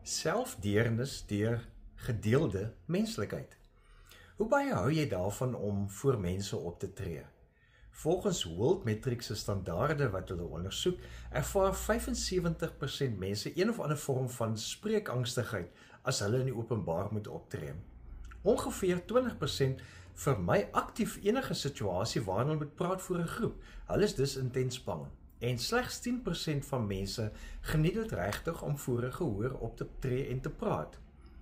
Selfdeernis deur gedeelde menslikheid. Hoe baie hou jy daarvan om voor mense op te tree? Volgens World Metrics se standaarde wat hulle ondersoek, ervaar 75% mense een of ander vorm van spreekangstigheid as hulle in die openbaar moet optree. Ongeveer 20% vermy aktief enige situasie waarin hulle moet praat voor 'n groep. Hulle is dus intens bang. En slegs 10% van mense geniet dit regtig om voor 'n gehoor op te tree en te praat.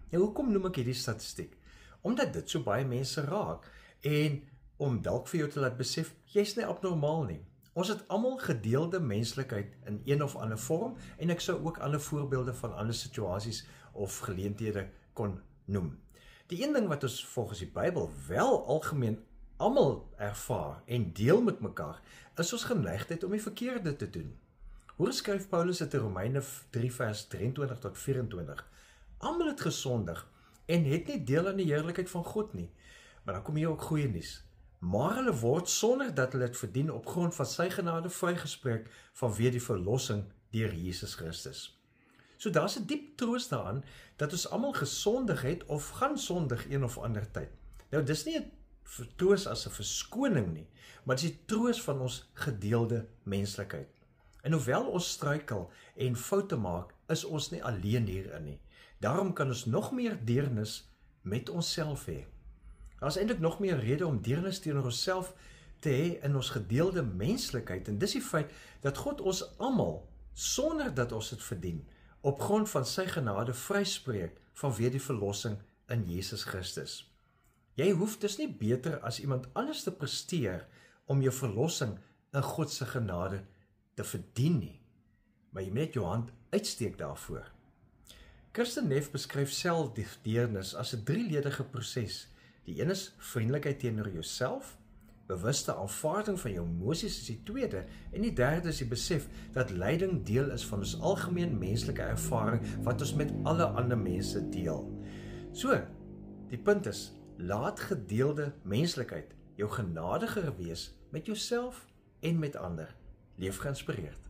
Nou, hoekom noem ek hierdie statistiek? Omdat dit so baie mense raak en om dalk vir jou te laat besef, jy's nie abnormaal nie. Ons het almal gedeelde menslikheid in een of ander vorm en ek sou ook ander voorbeelde van ander situasies of geleenthede kon noem. Die een ding wat ons volgens die Bybel wel algemeen almal ervaar en deel met mekaar, is ons geneigtheid om die verkeerde te doen. Hoe skryf Paulus dit in Romeine 3 vers 23 tot 24? Almal het gesondig en het nie deel aan die heerlikheid van God nie. Maar dan kom hier ook goeie nuus. Maar hulle word sonder dat hulle dit verdien op grond van sy genade vrygespreek vanweë die verlossing deur Jesus Christus. So daar's 'n diep troos daaraan dat ons almal gesondig het of gaan sondig een of ander tyd. Nou dis nie 'n troos as 'n verskoning nie, maar dis die troos van ons gedeelde menslikheid. En hoewel ons struikel en foute maak, is ons nie alleen hierin nie. Daarom kan ons nog meer deernis met onsself hê. Daar is eintlik nog meer rede om deernis teenoor onsself te hê in ons gedeelde menslikheid, en dis die feit dat God ons almal, sonder dat ons dit verdien, op grond van sy genade vryspreek vanweë die verlossing in Jesus Christus. Jy hoef dus nie beter as iemand anders te presteer om jou verlossing in God se genade te verdien nie, maar jy moet net jou hand uitsteek daarvoor. Kirsten Neff beskryf selfdeernis as 'n drieledige proses. Die een is vriendelikheid teenoor jouself, bewuste aanvaarding van jou emosies is die tweede, en die derde is die besef dat lyding deel is van ons algemeen menslike ervaring wat ons met alle ander mense deel. So, die punt is, laat gedeelde menslikheid jou genadiger wees met jouself en met ander. Leef geïnspireerd.